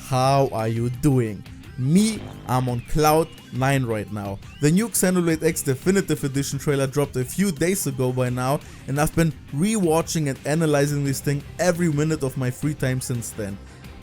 how are you doing? Me, I'm on cloud 9 right now. The new Xenoblade X Definitive Edition trailer dropped a few days ago by now, and I've been rewatching and analyzing this thing every minute of my free time since then.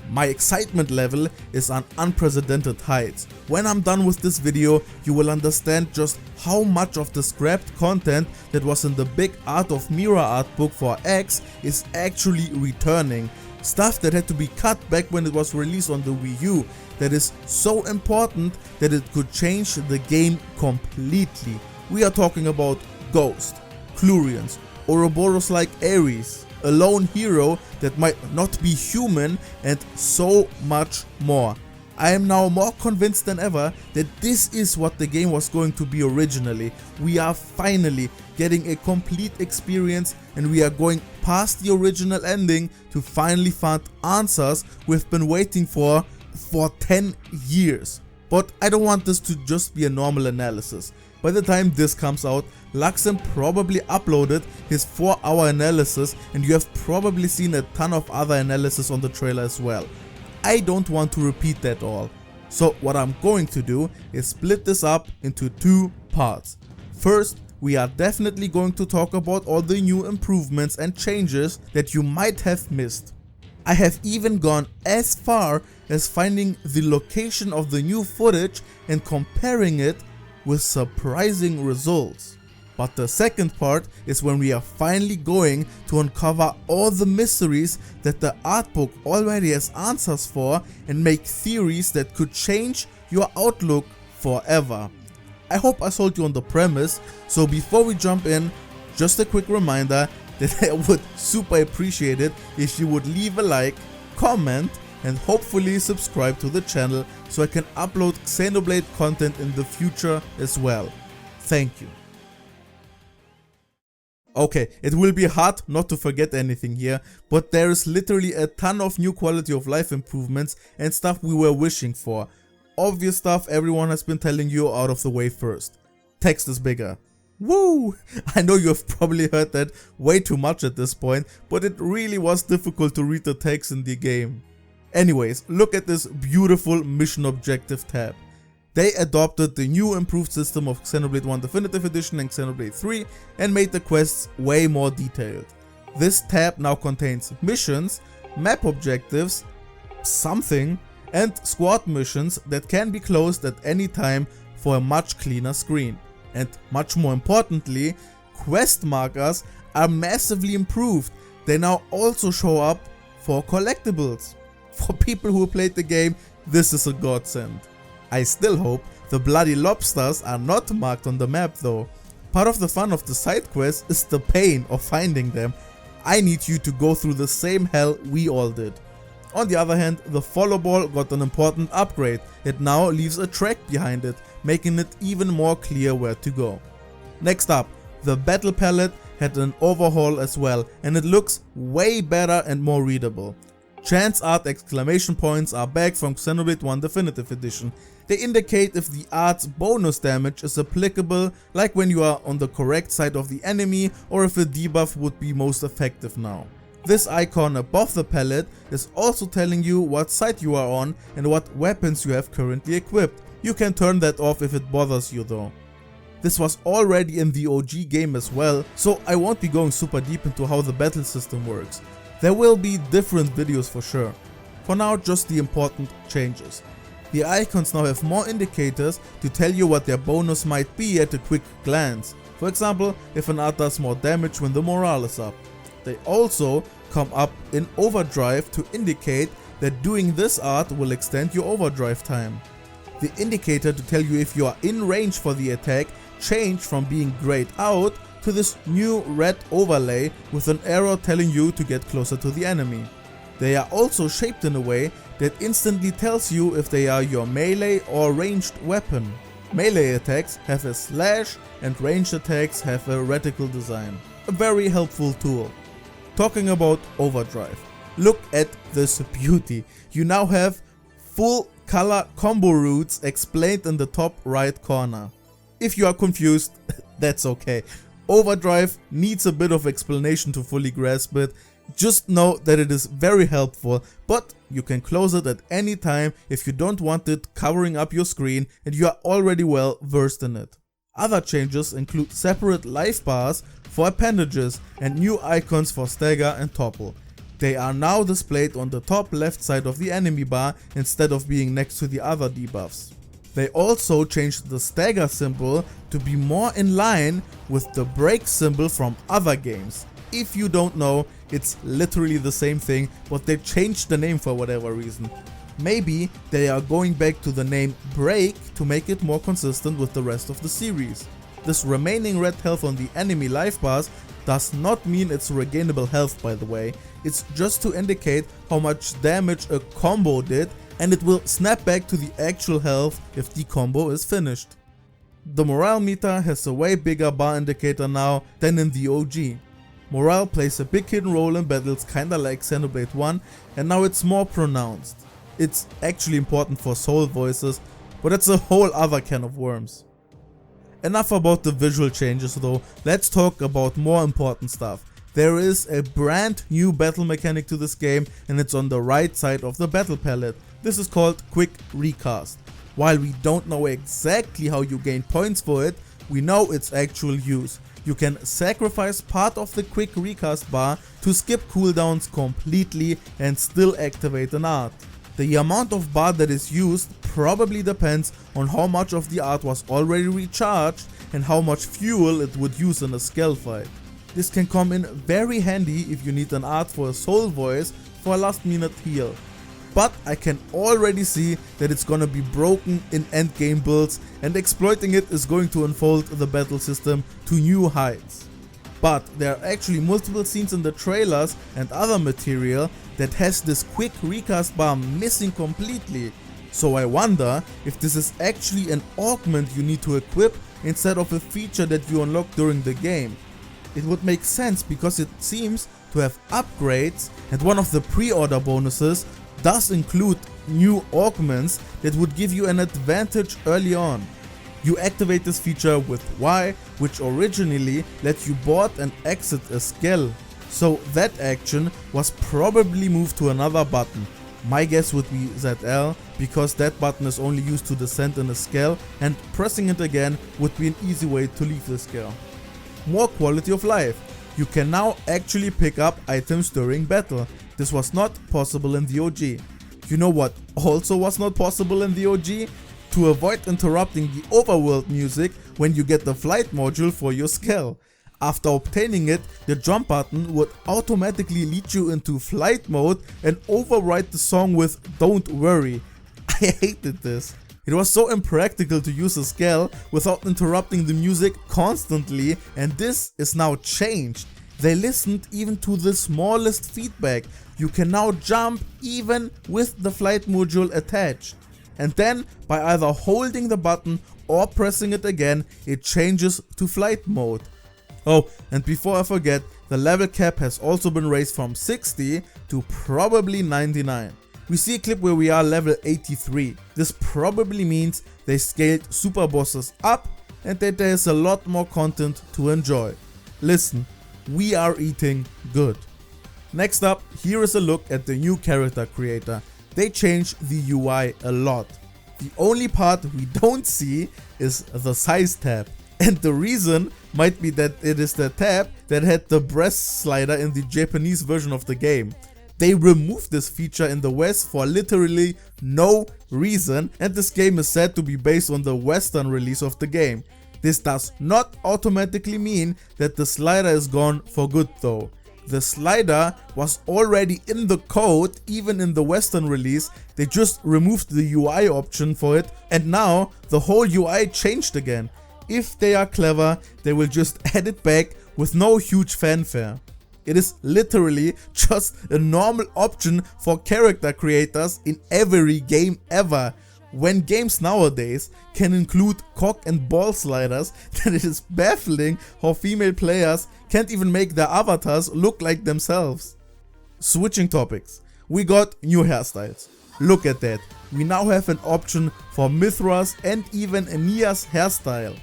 My excitement level is on unprecedented heights. When I'm done with this video, you will understand just how much of the scrapped content that was in the big Art of Mira artbook for X is actually returning. Stuff that had to be cut back when it was released on the Wii U, that is so important that it could change the game completely. We are talking about Ghost, Clurians, Ouroboros like Ares, a lone hero that might not be human, and so much more. I am now more convinced than ever that this is what the game was going to be originally. We are finally getting a complete experience, and we are going past the original ending to finally find answers we've been waiting for 10 years. But I don't want this to just be a normal analysis. By the time this comes out, Luxem probably uploaded his 4-hour analysis, and you have probably seen a ton of other analysis on the trailer as well. I don't want to repeat that all. So what I'm going to do is split this up into 2 parts. First, we are definitely going to talk about all the new improvements and changes that you might have missed. I have even gone as far as finding the location of the new footage and comparing it with surprising results. But the second part is when we are finally going to uncover all the mysteries that the artbook already has answers for, and make theories that could change your outlook forever. I hope I sold you on the premise, so before we jump in, just a quick reminder that I would super appreciate it if you would leave a like, comment, and hopefully subscribe to the channel so I can upload Xenoblade content in the future as well. Thank you. Okay, it will be hard not to forget anything here, but there is literally a ton of new quality of life improvements and stuff we were wishing for. Obvious stuff everyone has been telling you out of the way first. Text is bigger. Woo! I know you have probably heard that way too much at this point, but it really was difficult to read the text in the game. Anyways, look at this beautiful mission objective tab. They adopted the new improved system of Xenoblade 1 Definitive Edition and Xenoblade 3 and made the quests way more detailed. This tab now contains missions, map objectives, something, and squad missions that can be closed at any time for a much cleaner screen. And much more importantly, quest markers are massively improved. They now also show up for collectibles. For people who played the game, this is a godsend. I still hope the bloody lobsters are not marked on the map though. Part of the fun of the side quest is the pain of finding them. I need you to go through the same hell we all did. On the other hand, the follow ball got an important upgrade. It now leaves a track behind it, making it even more clear where to go. Next up, the battle palette had an overhaul as well, and it looks way better and more readable. Chance art exclamation points are back from Xenoblade 1 Definitive Edition. They indicate if the art's bonus damage is applicable, like when you are on the correct side of the enemy, or if a debuff would be most effective now. This icon above the palette is also telling you what side you are on and what weapons you have currently equipped. You can turn that off if it bothers you though. This was already in the OG game as well, so I won't be going super deep into how the battle system works. There will be different videos for sure. For now, just the important changes. The icons now have more indicators to tell you what their bonus might be at a quick glance. For example, if an art does more damage when the morale is up. They also come up in overdrive to indicate that doing this art will extend your overdrive time. The indicator to tell you if you are in range for the attack changed from being grayed out to this new red overlay with an arrow telling you to get closer to the enemy. They are also shaped in a way that instantly tells you if they are your melee or ranged weapon. Melee attacks have a slash and ranged attacks have a reticle design. A very helpful tool. Talking about overdrive, look at this beauty. You now have full color combo routes explained in the top right corner. If you are confused, that's okay. Overdrive needs a bit of explanation to fully grasp it. Just know that it is very helpful, but you can close it at any time if you don't want it covering up your screen and you are already well versed in it. Other changes include separate life bars for appendages and new icons for stagger and topple. They are now displayed on the top left side of the enemy bar instead of being next to the other debuffs. They also changed the stagger symbol to be more in line with the break symbol from other games. If you don't know, it's literally the same thing, but they changed the name for whatever reason. Maybe they are going back to the name break to make it more consistent with the rest of the series. This remaining red health on the enemy life bars does not mean it's regainable health, by the way. It's just to indicate how much damage a combo did, and it will snap back to the actual health if the combo is finished. The morale meter has a way bigger bar indicator now than in the OG. Morale plays a big hidden role in battles, kinda like Xenoblade 1, and now it's more pronounced. It's actually important for soul voices, but it's a whole other can of worms. Enough about the visual changes though, let's talk about more important stuff. There is a brand new battle mechanic to this game, and it's on the right side of the battle palette. This is called Quick Recast. While we don't know exactly how you gain points for it, we know its actual use. You can sacrifice part of the Quick Recast bar to skip cooldowns completely and still activate an art. The amount of bar that is used probably depends on how much of the art was already recharged and how much fuel it would use in a scale fight. This can come in very handy if you need an art for a soul voice for a last minute heal. But I can already see that it's gonna be broken in endgame builds, and exploiting it is going to unfold the battle system to new heights. But there are actually multiple scenes in the trailers and other material that has this quick recast bar missing completely. So I wonder if this is actually an augment you need to equip instead of a feature that you unlock during the game. It would make sense because it seems to have upgrades, and one of the pre-order bonuses does include new augments that would give you an advantage early on. You activate this feature with Y, which originally let you board and exit a scale. So that action was probably moved to another button. My guess would be ZL, because that button is only used to descend in a scale, and pressing it again would be an easy way to leave the scale. More quality of life. You can now actually pick up items during battle. This was not possible in the OG. You know what also was not possible in the OG? To avoid interrupting the overworld music when you get the flight module for your skill. After obtaining it, the jump button would automatically lead you into flight mode and override the song with "Don't worry." I hated this. It was so impractical to use a scale without interrupting the music constantly, and this is now changed. They listened even to the smallest feedback. You can now jump even with the flight module attached. And then, by either holding the button or pressing it again, it changes to flight mode. Oh, and before I forget, the level cap has also been raised from 60 to probably 99. We see a clip where we are level 83. This probably means they scaled super bosses up and that there is a lot more content to enjoy. Listen, we are eating good. Next up, here is a look at the new character creator. They changed the UI a lot. The only part we don't see is the size tab. And the reason might be that it is the tab that had the breast slider in the Japanese version of the game. They removed this feature in the West for literally no reason, and this game is said to be based on the Western release of the game. This does not automatically mean that the slider is gone for good though. The slider was already in the code even in the Western release. They just removed the UI option for it, and now the whole UI changed again. If they are clever, they will just add it back with no huge fanfare. It is literally just a normal option for character creators in every game ever. When games nowadays can include cock and ball sliders, then it is baffling how female players can't even make their avatars look like themselves. Switching topics, we got new hairstyles. Look at that, we now have an option for Mithra's and even Enia's hairstyle.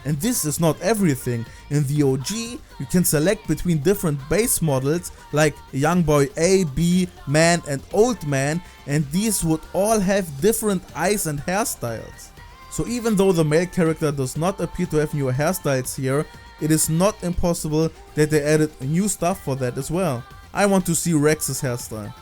And this is not everything. In the OG, you can select between different base models like young boy A, B, man and old man, and these would all have different eyes and hairstyles. So even though the male character does not appear to have newer hairstyles here, it is not impossible that they added new stuff for that as well. I want to see Rex's hairstyle.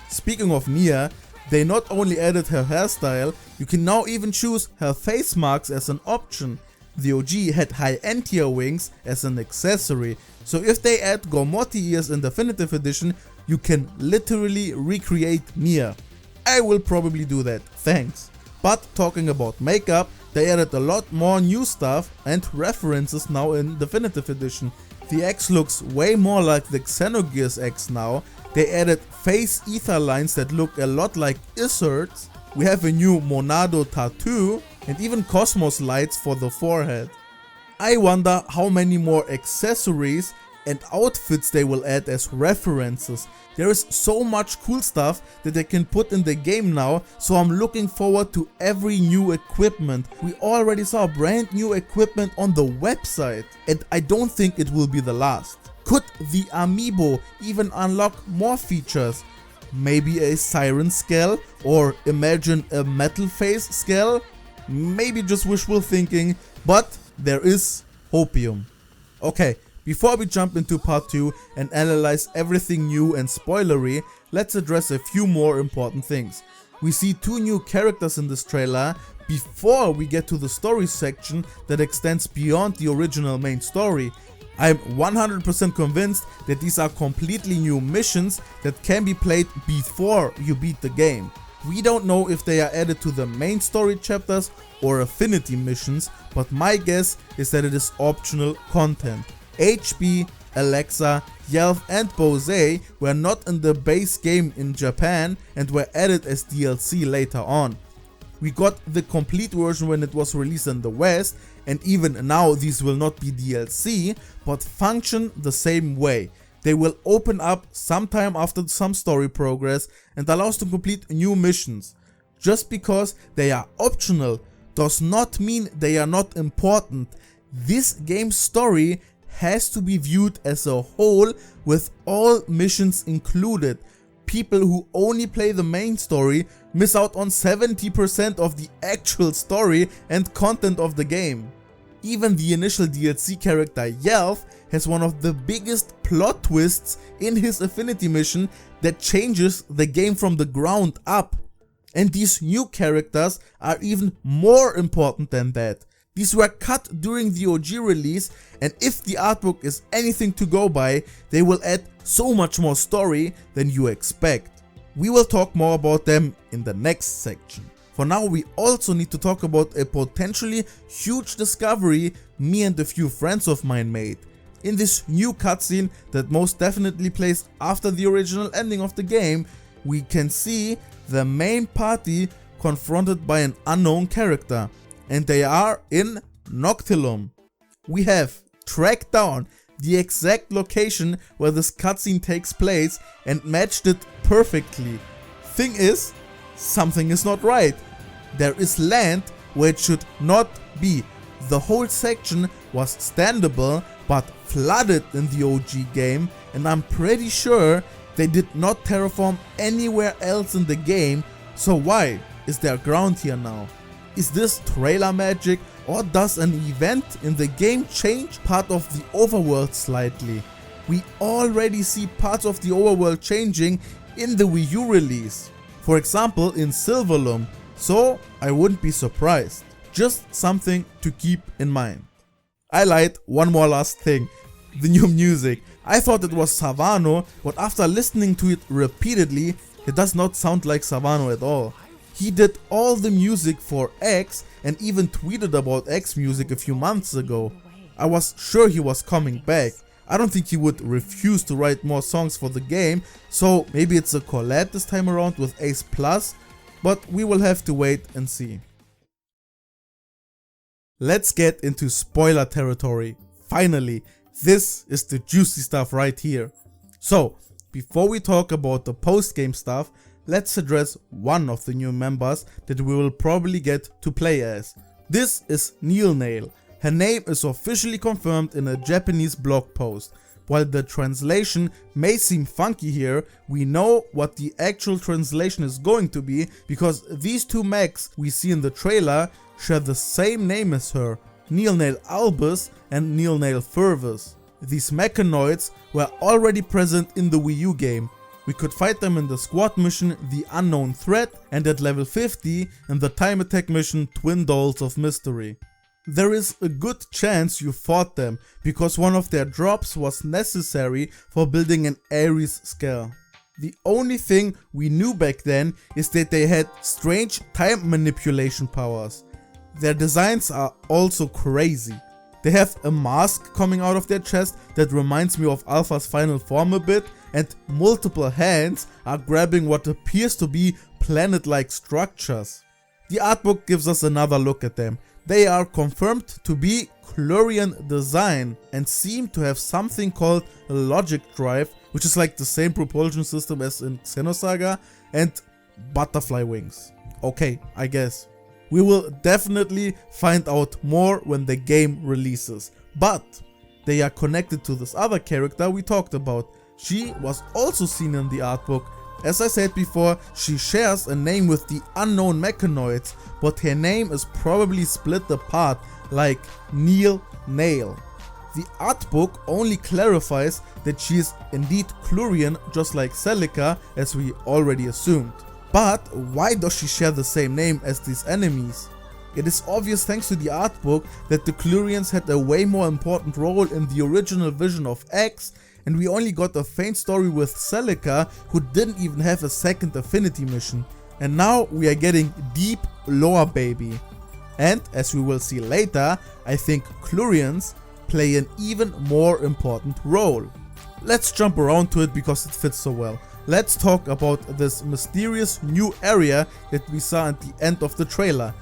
Speaking of Mia, they not only added her hairstyle, you can now even choose her face marks as an option. The OG had high anti-air wings as an accessory, so if they add Gormotti ears in Definitive Edition, you can literally recreate Mia. I will probably do that, thanks. But talking about makeup, they added a lot more new stuff and references now in Definitive Edition. The X looks way more like the Xenogears X now. They added face ether lines that look a lot like Izzard's. We have a new Monado tattoo and even Cosmos lights for the forehead. I wonder how many more accessories and outfits they will add as references. There is so much cool stuff that they can put in the game now, so I'm looking forward to every new equipment. We already saw brand new equipment on the website, and I don't think it will be the last. Could the amiibo even unlock more features? Maybe a siren skull, or imagine a metal face skull? Maybe just wishful thinking, but there is hopium. Okay, before we jump into part 2 and analyze everything new and spoilery, let's address a few more important things. We see 2 new characters in this trailer before we get to the story section that extends beyond the original main story. I'm 100% convinced that these are completely new missions that can be played before you beat the game. We don't know if they are added to the main story chapters or affinity missions, but my guess is that it is optional content. HB, Alexa, Yelf and Bose were not in the base game in Japan and were added as DLC later on. We got the complete version when it was released in the West, and even now these will not be DLC, but function the same way. They will open up sometime after some story progress and allow us to complete new missions. Just because they are optional does not mean they are not important. This game's story has to be viewed as a whole with all missions included. People who only play the main story miss out on 70% of the actual story and content of the game. Even the initial DLC character Yelf has one of the biggest plot twists in his affinity mission that changes the game from the ground up. And these new characters are even more important than that. These were cut during the OG release, and if the artbook is anything to go by, they will add so much more story than you expect. We will talk more about them in the next section. For now, we also need to talk about a potentially huge discovery me and a few friends of mine made. In this new cutscene that most definitely plays after the original ending of the game, we can see the main party confronted by an unknown character, and they are in Noctilum. We have tracked down the exact location where this cutscene takes place and matched it perfectly. Thing is, something is not right. There is land where it should not be. The whole section was standable but flooded in the OG game, and I'm pretty sure they did not terraform anywhere else in the game, so why is there ground here now? Is this trailer magic, or does an event in the game change part of the overworld slightly? We already see parts of the overworld changing in the Wii U release, for example in Silverlum, so I wouldn't be surprised. Just something to keep in mind. I lied, one more last thing. The new music. I thought it was Savano, but after listening to it repeatedly, it does not sound like Savano at all. He did all the music for X and even tweeted about X music a few months ago. I was sure he was coming back. I don't think he would refuse to write more songs for the game, so maybe it's a collab this time around with Ace Plus, but we will have to wait and see. Let's get into spoiler territory. Finally, this is the juicy stuff right here. So, before we talk about the post-game stuff, let's address one of the new members that we will probably get to play as. This is Neil Nail. Her name is officially confirmed in a Japanese blog post. While the translation may seem funky here, we know what the actual translation is going to be because these two mechs we see in the trailer share the same name as her, Neilnail Albus and Neilnail Fervus. These mechanoids were already present in the Wii U game. We could fight them in the squad mission The Unknown Threat and at level 50 in the time attack mission Twin Dolls of Mystery. There is a good chance you fought them because one of their drops was necessary for building an Ares scale. The only thing we knew back then is that they had strange time manipulation powers. Their designs are also crazy. They have a mask coming out of their chest that reminds me of Alpha's final form a bit, and multiple hands are grabbing what appears to be planet-like structures. The artbook gives us another look at them. They are confirmed to be Chlorian design and seem to have something called a logic drive, which is like the same propulsion system as in Xenosaga, and butterfly wings. Okay, I guess. We will definitely find out more when the game releases, but they are connected to this other character we talked about. She was also seen in the artbook. As I said before, she shares a name with the unknown mechanoids, but her name is probably split apart like Neil Nail. The artbook only clarifies that she is indeed Chlorian, just like Celica, as we already assumed. But why does she share the same name as these enemies? It is obvious thanks to the artbook that the Chlorians had a way more important role in the original vision of X, and we only got a faint story with Celica, who didn't even have a second affinity mission. And now we are getting deep lore, baby. And as we will see later, I think Chlorians play an even more important role. Let's jump around to it because it fits so well. Let's talk about this mysterious new area that we saw at the end of the trailer.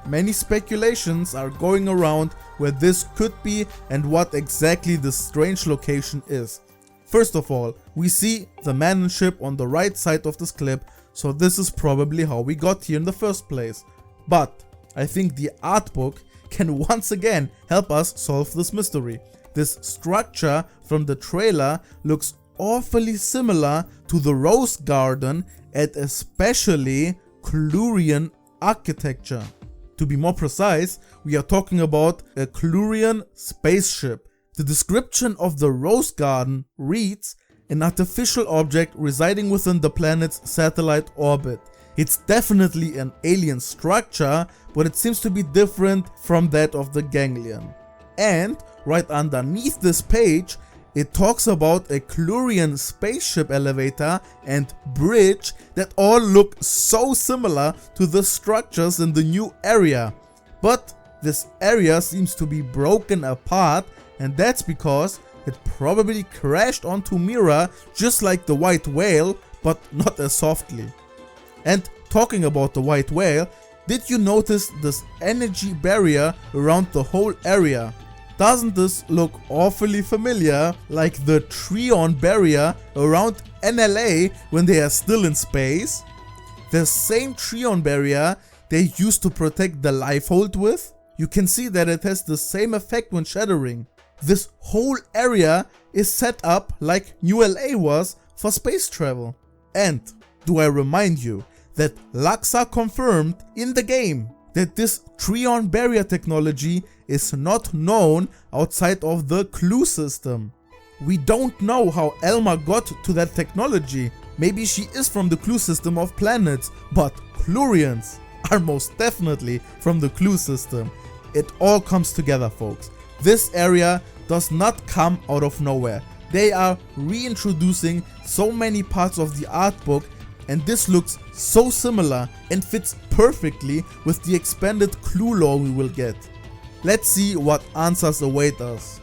Many speculations are going around where this could be and what exactly this strange location is. First of all, we see the man ship on the right side of this clip, so this is probably how we got here in the first place. But I think the artbook can once again help us solve this mystery. This structure from the trailer looks awfully similar to the Rose Garden and especially Chlorian architecture. To be more precise, we are talking about a Chlorian spaceship. The description of the Rose Garden reads, an artificial object residing within the planet's satellite orbit. It's definitely an alien structure, but it seems to be different from that of the Ganglion. And right underneath this page, it talks about a Chlorian spaceship elevator and bridge that all look so similar to the structures in the new area. But this area seems to be broken apart, and that's because it probably crashed onto Mira just like the white whale, but not as softly. And talking about the white whale, did you notice this energy barrier around the whole area? Doesn't this look awfully familiar, like the Treon barrier around NLA when they are still in space? The same Treon barrier they used to protect the Lifehold with? You can see that it has the same effect when shattering. This whole area is set up like New LA was for space travel. And do I remind you that Laksa confirmed in the game that this Treon barrier technology is not known outside of the Clue system. We don't know how Elma got to that technology. Maybe she is from the Clue system of planets, but Chlorians are most definitely from the Clue system. It all comes together, folks. This area does not come out of nowhere. They are reintroducing so many parts of the artbook, and this looks so similar and fits perfectly with the expanded Clue lore we will get. Let's see what answers await us.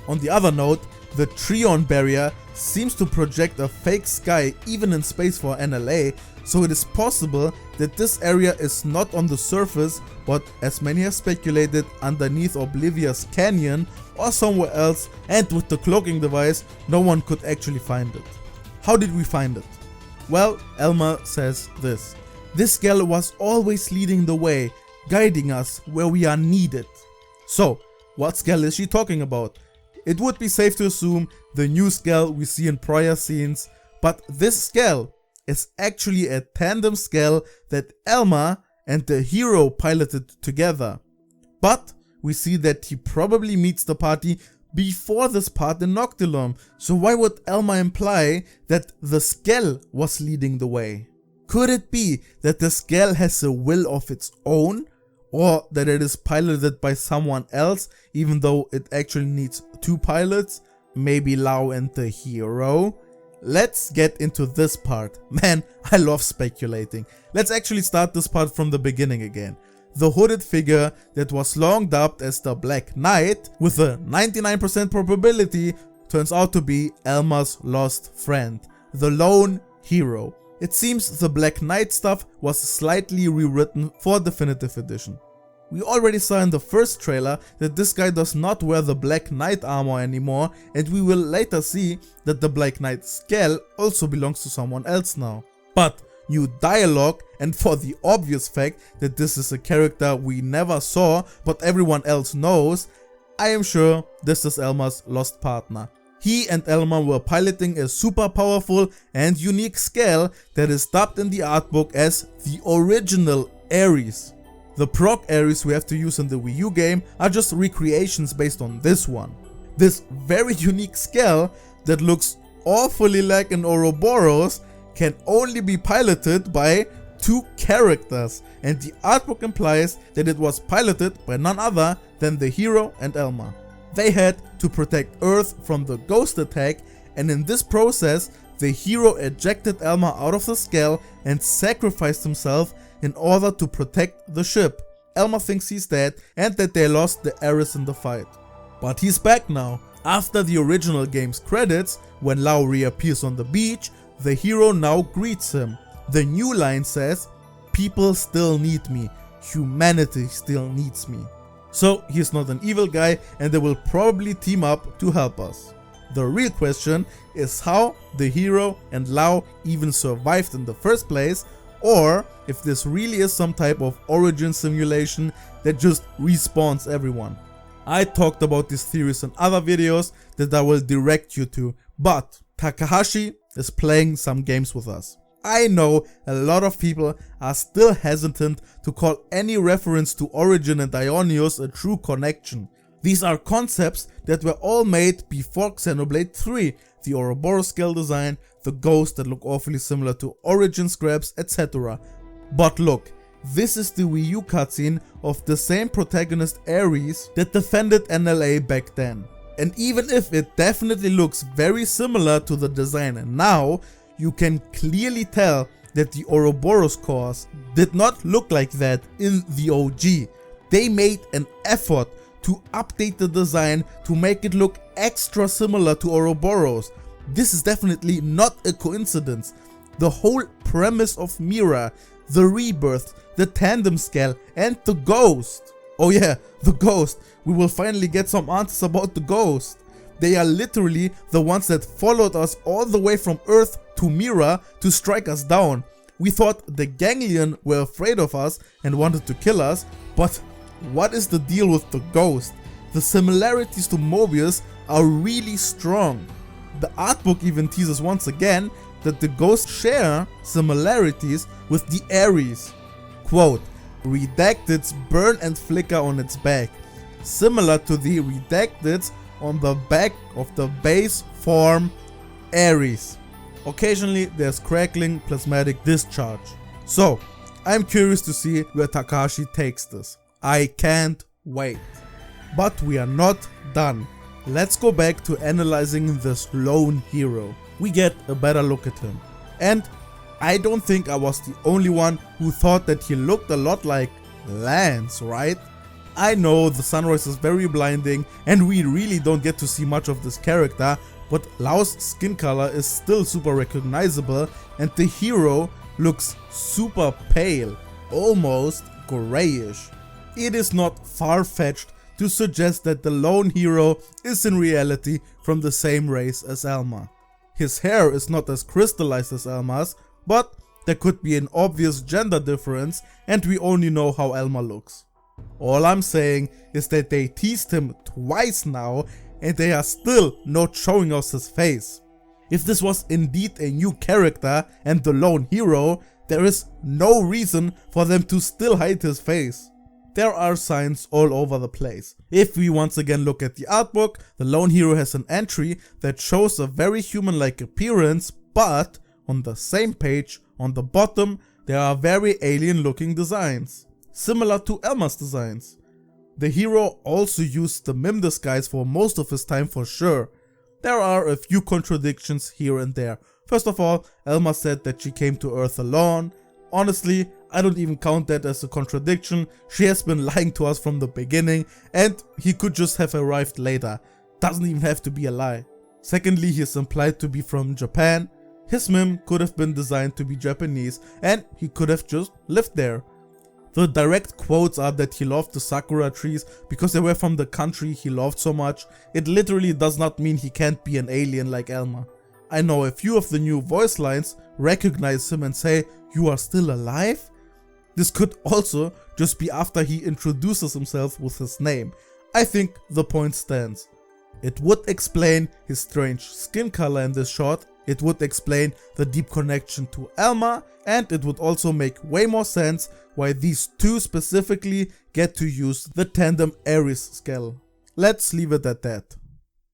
On the other note, the Treon barrier seems to project a fake sky even in space for NLA, so it is possible that this area is not on the surface, but as many have speculated, underneath Oblivious Canyon or somewhere else, and with the cloaking device no one could actually find it. How did we find it? Well, Elma says this. This girl was always leading the way, guiding us where we are needed. So, What scale is she talking about? It would be safe to assume the new scale we see in prior scenes, but this scale is actually a tandem scale that Elma and the hero piloted together. But we see that he probably meets the party before this part in Noctilum, so why would Elma imply that the Skell was leading the way? Could it be that the Skell has a will of its own, or that it is piloted by someone else even though it actually needs two pilots, maybe Lau and the hero? Let's get into this part. Man, I love speculating. Let's actually start this part from the beginning again. The hooded figure that was long dubbed as the Black Knight with a 99% probability turns out to be Elma's lost friend, the lone hero. It seems the Black Knight stuff was slightly rewritten for Definitive Edition. We already saw in the first trailer that this guy does not wear the Black Knight armor anymore, and we will later see that the Black Knight Skell also belongs to someone else now. But new dialogue, and for the obvious fact that this is a character we never saw but everyone else knows, I am sure this is Elma's lost partner. He and Elma were piloting a super powerful and unique scale that is dubbed in the artbook as the original Ares. The proc Ares we have to use in the Wii U game are just recreations based on this one. This very unique scale that looks awfully like an Ouroboros can only be piloted by two characters, and the artbook implies that it was piloted by none other than the hero and Elma. They had to protect Earth from the ghost attack, and in this process the hero ejected Elma out of the scale and sacrificed himself in order to protect the ship. Elma thinks he's dead and that they lost the Ares in the fight. But he's back now. After the original game's credits, when Lau reappears on the beach, the hero now greets him. The new line says, "People still need me, humanity still needs me." So he's not an evil guy and they will probably team up to help us. The real question is how the hero and Lau even survived in the first place, or if this really is some type of origin simulation that just respawns everyone. I talked about these theories in other videos that I will direct you to, but Takahashi is playing some games with us. I know a lot of people are still hesitant to call any reference to Origin and Ionios a true connection. These are concepts that were all made before Xenoblade 3, the Ouroboros scale design, the ghosts that look awfully similar to Origin scraps, etc. But look, this is the Wii U cutscene of the same protagonist Ares that defended NLA back then. And even if it definitely looks very similar to the design now, you can clearly tell that the Ouroboros cores did not look like that in the OG. They made an effort to update the design to make it look extra similar to Ouroboros. This is definitely not a coincidence. The whole premise of Mira, the rebirth, the tandem scale, and the ghost. Oh yeah, the ghost. We will finally get some answers about the ghost. They are literally the ones that followed us all the way from Earth to Mira to strike us down. We thought the Ganglion were afraid of us and wanted to kill us, but what is the deal with the ghost? The similarities to Mobius are really strong. The artbook even teases once again that the ghosts share similarities with the Ares. Quote, "Redacteds burn and flicker on its back, similar to the redacteds on the back of the base form Ares. Occasionally there's crackling plasmatic discharge." So, I'm curious to see where Takahashi takes this. I can't wait. But we are not done. Let's go back to analyzing this lone hero. We get a better look at him. And I don't think I was the only one who thought that he looked a lot like Lance, right? I know the sunrise is very blinding and we really don't get to see much of this character, but Lau's skin color is still super recognizable and the hero looks super pale, almost grayish. It is not far-fetched to suggest that the lone hero is in reality from the same race as Elma. His hair is not as crystallized as Elma's, but there could be an obvious gender difference and we only know how Elma looks. All I'm saying is that they teased him twice now and they are still not showing us his face. If this was indeed a new character and the lone hero, there is no reason for them to still hide his face. There are signs all over the place. If we once again look at the art book, the lone hero has an entry that shows a very human-like appearance, but on the same page, on the bottom, there are very alien-looking designs, similar to Elma's designs. The hero also used the mim disguise for most of his time for sure. There are a few contradictions here and there. First of all, Elma said that she came to Earth alone. Honestly, I don't even count that as a contradiction. She has been lying to us from the beginning and he could just have arrived later. Doesn't even have to be a lie. Secondly, he is implied to be from Japan. His mim could have been designed to be Japanese and he could have just lived there. The direct quotes are that he loved the sakura trees because they were from the country he loved so much. It literally does not mean he can't be an alien like Elma. I know a few of the new voice lines recognize him and say, "You are still alive?" This could also just be after he introduces himself with his name. I think the point stands. It would explain his strange skin color in this shot, it would explain the deep connection to Elma, and it would also make way more sense why these two specifically get to use the tandem Ares scale. Let's leave it at that.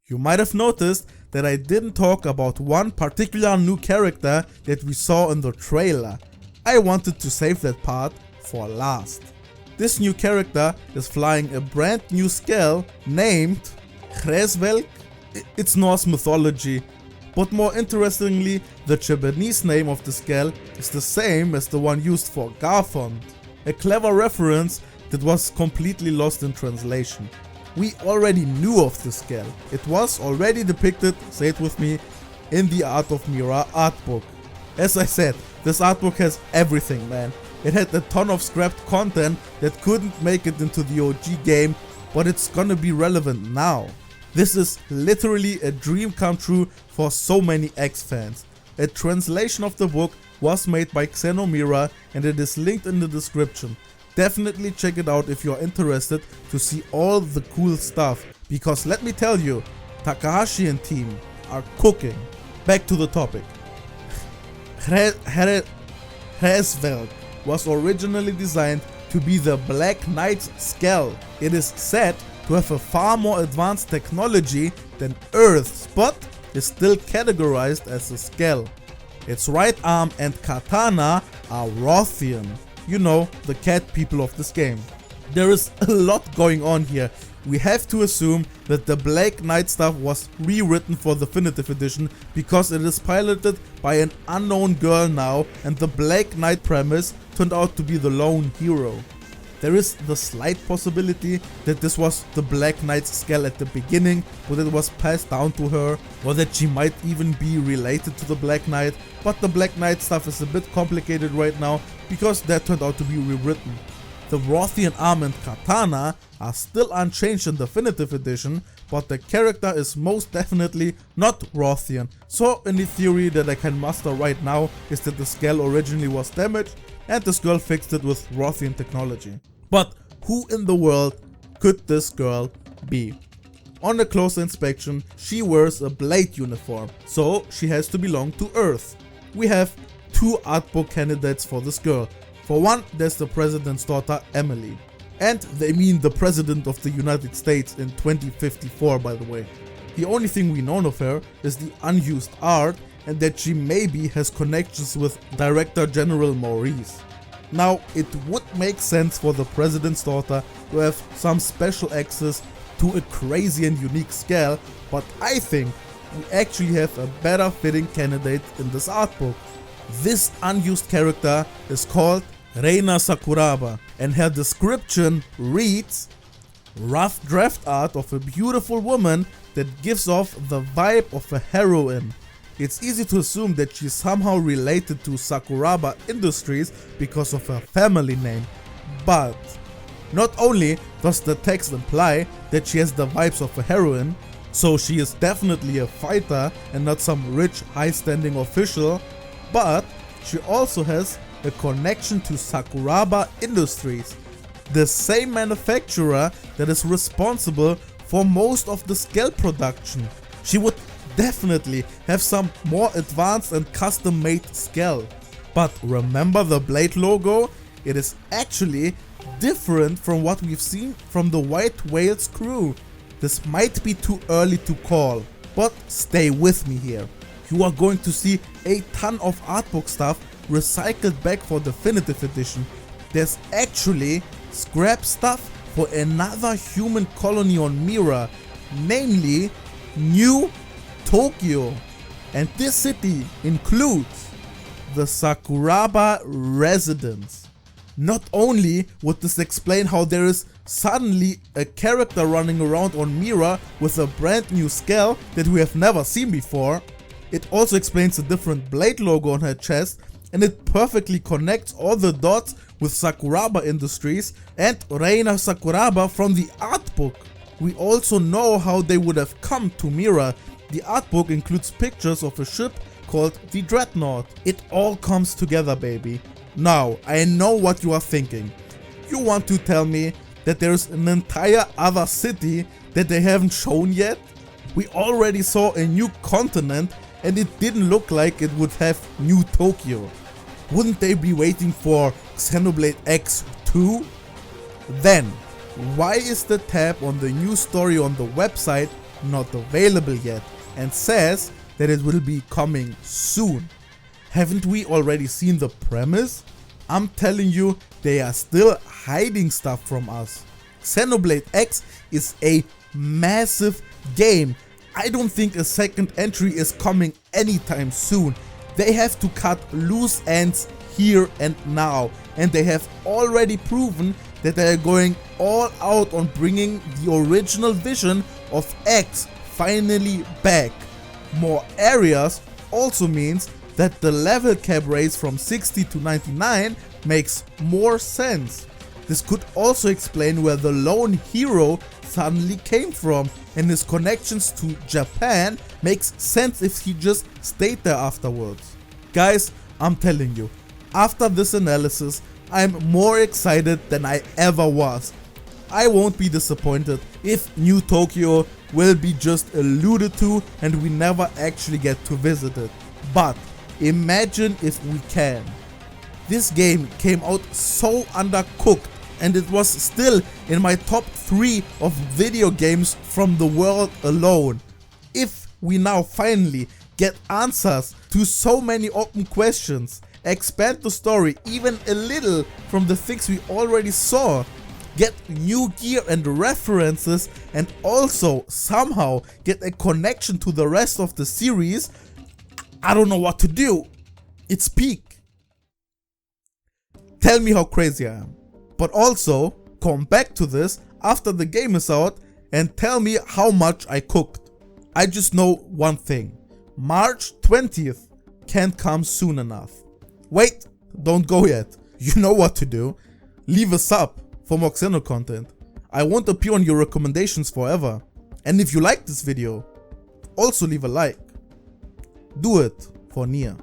You might have noticed that I didn't talk about one particular new character that we saw in the trailer. I wanted to save that part for last. This new character is flying a brand new scale named Xenobois. It's Norse mythology, but more interestingly, the Japanese name of the scale is the same as the one used for Garfond. A clever reference that was completely lost in translation. We already knew of this scale. It was already depicted, say it with me, in the Art of Mira art book. As I said, this art book has everything, man. It had a ton of scrapped content that couldn't make it into the OG game, but it's gonna be relevant now. This is literally a dream come true for so many X fans. A translation of the book was made by Xenomira and it is linked in the description. Definitely check it out if you're interested to see all the cool stuff, because let me tell you, Takahashi and team are cooking. Back to the topic. Xenobois was originally designed to be the Black Knight's skull. It is said to have a far more advanced technology than Earth's, but is still categorized as a skull. Its right arm and katana are Rothian. You know, the cat people of this game. There is a lot going on here. We have to assume that the Black Knight stuff was rewritten for the Definitive Edition because it is piloted by an unknown girl now, and the Black Knight premise turned out to be the lone hero. There is the slight possibility that this was the Black Knight's skull at the beginning, but it was passed down to her, or that she might even be related to the Black Knight, but the Black Knight stuff is a bit complicated right now because that turned out to be rewritten. The Rothian arm and katana are still unchanged in Definitive Edition, but the character is most definitely not Rothian. So any theory that I can muster right now is that the skull originally was damaged and this girl fixed it with Rothian technology. But who in the world could this girl be? On a closer inspection, she wears a blade uniform, so she has to belong to Earth. We have two artbook candidates for this girl. For one, there's the president's daughter, Emily. And they mean the president of the United States in 2054, by the way. The only thing we know of her is the unused art and that she maybe has connections with Director General Maurice. Now, it would make sense for the president's daughter to have some special access to a crazy and unique scale, but I think we actually have a better fitting candidate in this art book. This unused character is called Reina Sakuraba, and her description reads: rough draft art of a beautiful woman that gives off the vibe of a heroine. It's easy to assume that she's somehow related to Sakuraba Industries because of her family name, but not only does the text imply that she has the vibes of a heroine, so she is definitely a fighter and not some rich high-standing official, but she also has a connection to Sakuraba Industries. the same manufacturer that is responsible for most of the scale production. She would definitely have some more advanced and custom made scale. But remember the blade logo? It is actually different from what we've seen from the White Whale's crew. This might be too early to call, but stay with me here. You are going to see a ton of artbook stuff recycled back for Definitive Edition. There's actually scrap stuff for another human colony on Mira, namely New Tokyo. And this city includes the Sakuraba residence. Not only would this explain how there is suddenly a character running around on Mira with a brand new scale that we have never seen before, it also explains the different blade logo on her chest, and it perfectly connects all the dots with Sakuraba Industries and Reina Sakuraba from the artbook. We also know how they would have come to Mira. The artbook includes pictures of a ship called the Dreadnought. It all comes together, baby. Now, I know what you are thinking. You want to tell me that there's an entire other city that they haven't shown yet? We already saw a new continent and it didn't look like it would have New Tokyo. Wouldn't they be waiting for Xenoblade X 2? Then, why is the tab on the new story on the website not available yet and says that it will be coming soon? Haven't we already seen the premise? I'm telling you, they are still hiding stuff from us. Xenoblade X is a massive game. I don't think a second entry is coming anytime soon. They have to cut loose ends here and now, and they have already proven that they are going all out on bringing the original vision of X finally back. More areas also means that the level cap raise from 60 to 99 makes more sense. This could also explain where the lone hero suddenly came from, and his connections to Japan makes sense if he just stayed there afterwards. Guys, I'm telling you, after this analysis, I'm more excited than I ever was. I won't be disappointed if New Tokyo will be just alluded to and we never actually get to visit it. But imagine if we can. This game came out so undercooked, and it was still in my top 3 of video games from the world alone. If we now finally get answers to so many open questions, expand the story even a little from the things we already saw, get new gear and references, and also somehow get a connection to the rest of the series, I don't know what to do. It's peak. Tell me how crazy I am. But also, come back to this after the game is out and tell me how much I cooked. I just know one thing. March 20th can't come soon enough. Wait, don't go yet. You know what to do. Leave a sub for more Xeno content. I won't appear on your recommendations forever. And if you like this video, also leave a like. Do it for Nia.